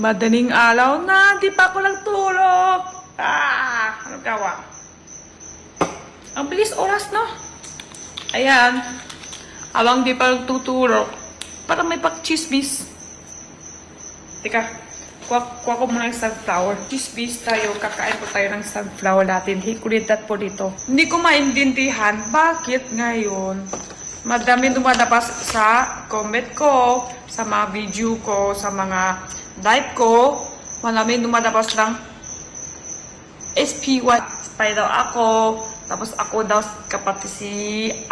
Madaling araw na, di pa ako nagtulog. Anong gawa? Ang bilis oras, no? Ayan. Habang di pa nagtutulog. Parang may pag-chismis. Teka, kuha ko muna ng sunflower. Chismis tayo, kakain po tayo ng sunflower natin. Hikulitat po dito. Hindi ko maintindihan bakit ngayon madami dumadapas sa comment ko, sa mga video ko, sa mga live ko. Marami dumadapas ng SPY. Spy daw ako. Tapos ako daw kapatid si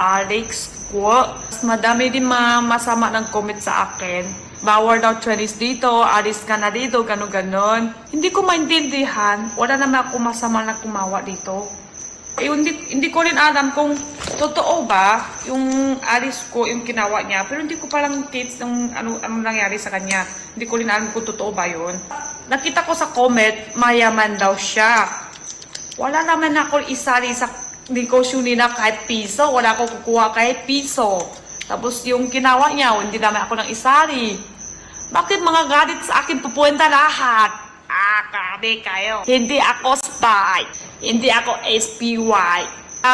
Alex ko. Madami din masama ng comment sa akin. Bawal daw Chinese dito, alis ka na dito, gano'n-gano'n. Hindi ko maintindihan. Wala naman ako masama na kumawa dito. Hindi ko rin alam kung totoo ba yung alis ko, yung kinawa niya. Pero hindi ko palang tips ng ano nangyari sa kanya. Hindi ko rin alam kung totoo ba yun. Nakita ko sa comment, mayaman daw siya. Wala naman ako isali sa negosyo nila kahit piso. Wala ako kukuha kahit piso. Tapos yung kinawa niya, hindi naman ako nang isari. Bakit mga galit sa akin pupunta lahat? Grabe kayo. Hindi ako spy. Hindi ako SPY.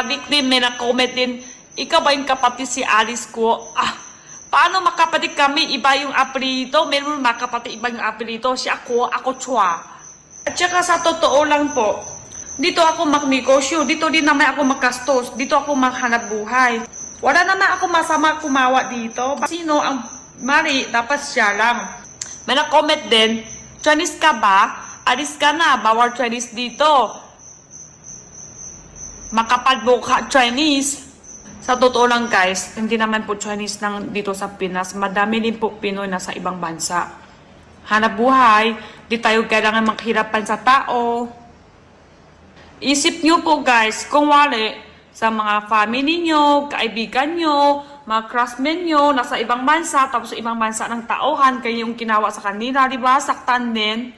Victim, may na-comment din, ikaw ba yung kapatid si Alice ko? Paano makapatid kami? Iba yung apelyido. Meron makapatid iba yung apelyido. Si ako Chua. At saka sa totoo lang po, dito ako magnegosyo. Dito din naman ako makastos. Dito ako maghanap buhay. Wala naman ako masama kumawa dito. Sino ang mali? Dapat siya lang. May na-comment din, Chinese ka ba? Alis ka na. Bawal Chinese dito. Makapal Chinese. Sa totoo lang guys, hindi naman po Chinese lang dito sa Pinas. Madami din po Pinoy na sa ibang bansa. Hanap buhay. Di tayo kailangan maghirapan sa tao. Isip nyo po guys, kung wala sa mga family nyo, kaibigan nyo, mga classmates nyo, nasa ibang bansa, tapos sa ibang bansa ng tauhan, kayo yung kinawa sa kanila, di ba? Saktan din.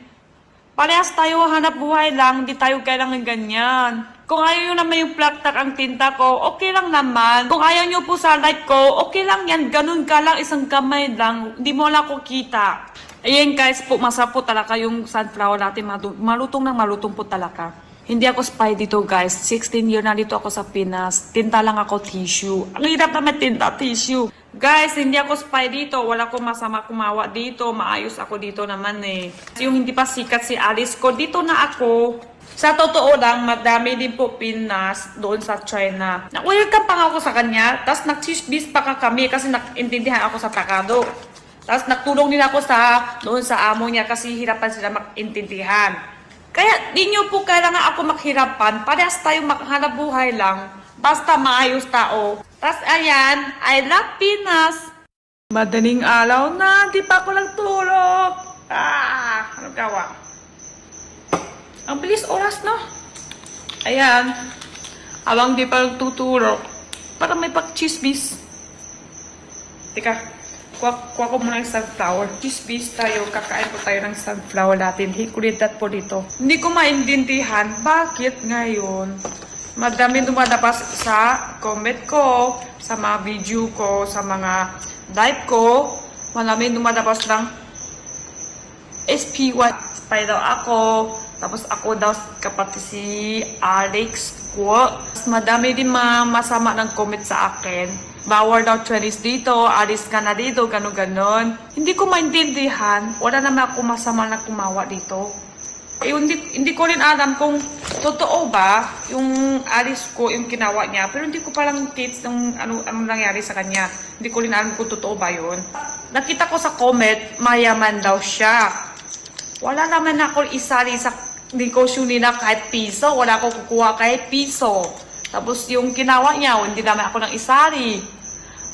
Parehas tayo, hanap buhay lang, di tayo kailangan ganyan. Kung ayaw nyo naman yung plaktak ang tinta ko, okay lang naman. Kung ayaw nyo po sa light ko, okay lang yan, ganun ka lang, isang kamay lang, hindi mo lang ko kita. Ayan guys po, masarap po talaga yung sunflower natin, malutong po talaga. Hindi ako spy dito guys. 16 years na dito ako sa Pinas. Tinta lang ako tissue. Ang hirap naman tinta tissue. Guys, hindi ako spy dito. Wala akong masama kumawa dito. Maayos ako dito naman eh. Yung hindi pa sikat si Alice ko, dito na ako. Sa totoo lang, madami din po Pinas doon sa China. Na-welcome pa ako sa kanya. Tapos nag-chismis pa kami kasi nakintindihan ako sa Tagalog. Tapos nagtulong din ako doon sa amo niya kasi hirapan sila makintindihan. Kaya di nyo po kailangan ako maghirapan. Parehas tayo maghanap buhay lang. Basta maayos tao. Tas ayan, I love Pinas. Madaling araw na, di pa ako nagtulog. Anong gawa? Ang bilis oras, no? Ayan. Habang di pa nagtutulog. Parang may pag-chismis. Teka. Kuha ko muna ng sunflower. Chismis tayo, kakain po tayo ng sunflower natin. Hikulitat po dito. Hindi ko maintindihan bakit ngayon madami dumadapas sa comment ko, sa mga video ko, sa mga live ko. Marami dumadapas ng SPY. Spy daw ako. Tapos ako daw kapatid si Alex ko. Madami din masama ng comment sa akin. Bawal daw Chinese dito, alis ka na dito, gano'n-gano'n. Hindi ko maintindihan. Wala naman ako masama na kumawa dito. Hindi ko rin alam kung totoo ba yung alis ko, yung kinawa niya. Pero hindi ko palang tips ng ano nangyari sa kanya. Hindi ko rin alam kung totoo ba yun. Nakita ko sa comment, mayaman daw siya. Wala naman ako isali sa negosyo nila kahit piso. Wala ako kukuha kahit piso. Tapos yung kinawa niya, hindi naman ako nang isari.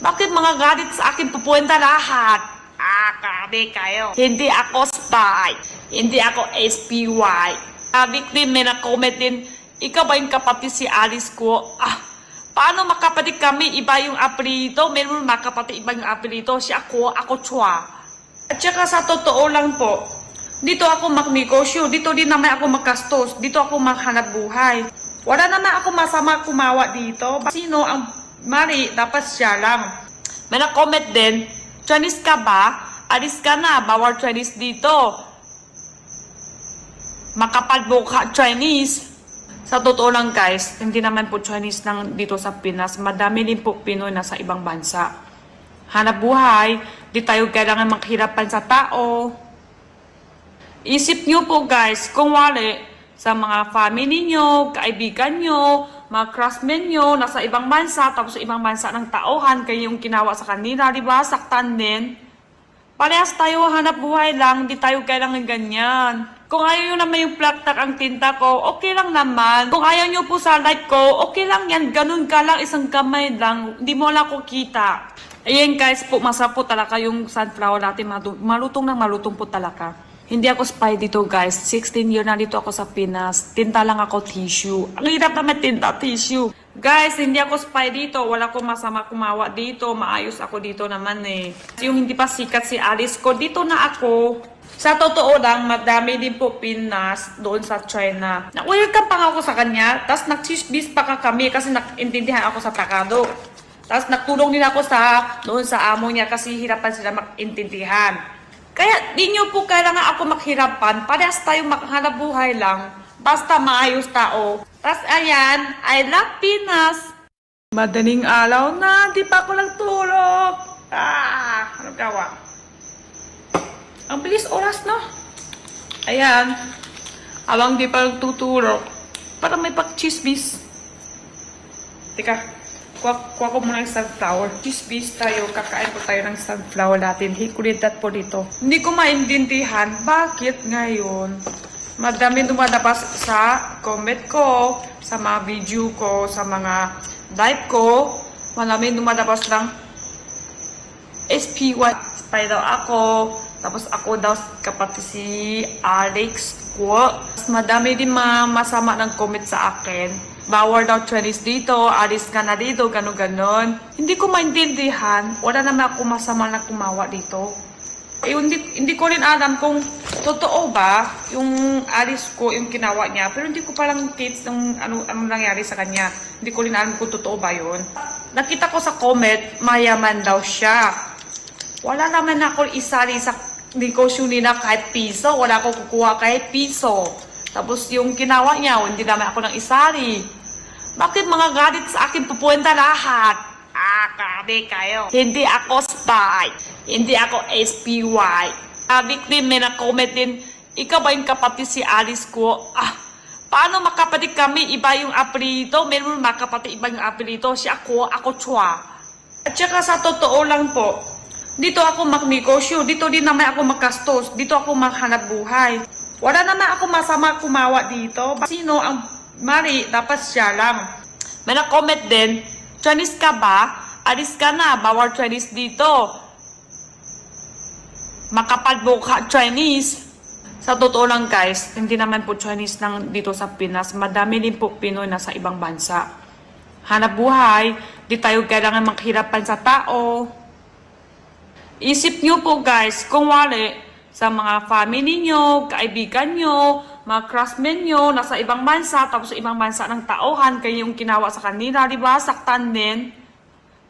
Bakit mga galit sa akin pupunta lahat? Grabe kayo. Hindi ako spy. Hindi ako SPY. Victim, may na-comment din, ikaw ba yung kapatid si Alice ko? Paano makapatid kami? Iba yung apelyido. Meron makapatid iba yung apelyido. Si ako Chua. At saka sa totoo lang po, dito ako magnegosyo. Dito din naman ako makastos. Dito ako maghanap buhay. Wala naman ako masama kumawa dito. Sino ang mali? Dapat siya lang. May na-comment din, Chinese ka ba? Alis ka na. Bawal Chinese dito. Makapal mukha Chinese. Sa totoo lang guys, hindi naman po Chinese lang dito sa Pinas. Madami din po Pinoy na sa ibang bansa. Hanap buhay, di tayo kailangan maghirapan sa tao. Isip nyo po guys, kung wali sa mga family nyo, kaibigan nyo, mga classmates nyo, nasa ibang bansa, tapos ibang bansa ng tauhan, kayo yung ginawa sa kanila, di ba? Saktan din. Parehas tayo hanap buhay lang, di tayo kailangan ganyan. Kung ayaw nyo naman yung plaktak ang tinta ko, okay lang naman. Kung ayaw nyo po sa light ko, okay lang yan. Ganun ka lang, isang kamay lang. Hindi mo lang ko kita. Ayan guys po, masarap po talaga yung sunflower natin. Malutong na malutong po talaga. Hindi ako spy dito guys. 16 years na dito ako sa Pinas. Tinta lang ako tissue. Ang hirap naman tinta tissue. Guys, hindi ako spy dito. Wala akong masama kumawa dito. Maayos ako dito naman eh. Yung hindi pa sikat si Alice ko, dito na ako. Sa totoo lang, madami din po Pinas doon sa China. Na-welcome pa ako sa kanya. Tapos nag-chismis pa kami kasi naintindihan ako sa Tagalog. Tapos nagtulong din ako doon sa amo niya kasi hirapan sila mag-intindihan. Kaya di nyo po kailangan ako maghirapan. Parehas tayong makhanap buhay lang. Basta maayos tao. Tapos ayan, I love Pinas. Madaling araw na, di pa ako nagtulog. Anong gawa? Ang bilis oras, no? Ayan. Abang di pa nagtutulog. Parang may pag-chismis. Teka, kuha ko muna ng sunflower. Chismis tayo, kakain ko tayo ng sunflower natin. Hikulitat po dito. Hindi ko maintindihan bakit ngayon madami dumadabas sa comment ko, sa mga video ko, sa mga live ko. Madami dumadabas ng SPY. Spy daw ako. Tapos ako daw kapatid si Alex ko. Madami din masama ng comment sa akin. Bawal daw Chinese dito, alis ka na dito, gano'n-gano'n. Hindi ko maintindihan. Wala naman ako masama na kumawa dito. Eh, hindi ko rin alam kung totoo ba yung alis ko, yung ginawa niya. Pero hindi ko palang kids ng ano nangyari sa kanya. Hindi ko rin alam kung totoo ba yun. Nakita ko sa comment, mayaman daw siya. Wala naman ako isali sa negosyo nila kahit piso. Wala ako kukuha kahit piso. Tapos yung ginawa niya, hindi naman ako nang isali. Bakit mga galit sa akin pupunta lahat? Grabe kayo. Hindi ako spy. Hindi ako SPY. Victim, may na-comment din, ikaw ba yung kapatid si Alice ko? Paano makapatid kami? Iba yung apelyido. Meron makapatid iba yung apelyido. Siya ako Chua. At saka sa totoo lang po, dito ako magnegosyo. Dito din naman ako magkastos. Dito ako maghanap buhay. Wala naman ako masama kumawa dito. Sino ang mali? Dapat siya lang. May na-comment din, Chinese ka ba? Alis ka na. Bawal Chinese dito. Makapal mukha Chinese. Sa totoo lang guys, hindi naman po Chinese lang dito sa Pinas. Madami din po Pinoy na sa ibang bansa. Hanap buhay, di tayo kailangan maghirapan sa tao. Isip nyo po guys, kung wali sa mga family nyo, kaibigan nyo, mga classmates nyo, nasa ibang bansa, tapos ibang bansa ng tauhan, kayo yung ginawa sa kanila, di ba? Saktan din.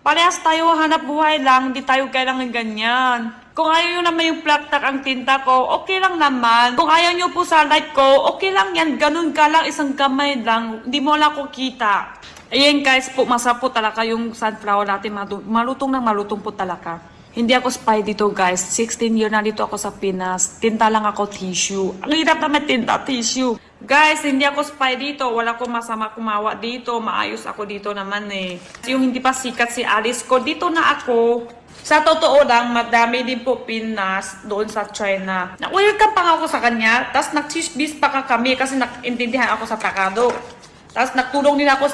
Parehas tayo hanap buhay lang, di tayo kailangan ganyan. Kung ayaw nyo naman yung plaktak ang tinta ko, okay lang naman. Kung ayaw nyo po sa light ko, okay lang yan. Ganun ka lang, isang kamay lang. Hindi mo lang ko kita. Ayan guys po, masarap po talaga yung sunflower natin. Malutong na malutong po talaga. Hindi ako spy dito guys. 16 years na dito ako sa Pinas. Tinta lang ako tissue. Ang hirap naman tinta tissue. Guys, hindi ako spy dito. Wala akong masama kumawa dito. Maayos ako dito naman eh. Yung hindi pa sikat si Alice ko, dito na ako. Sa totoo lang, madami din po Pinas doon sa China. Na-welcome pa ako sa kanya. Tapos nag-chismis pa kami kasi naintindihan ako sa Tagalog. Tapos nagtulong din ako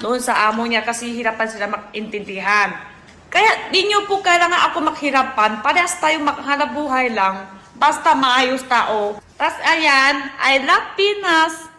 doon sa amo niya kasi hirapan sila mag-intindihan. Kaya di nyo po kailangan ako maghirapan. Parehas tayong makhanap buhay lang. Basta maayos tao. Tapos ayan, I love Pinas.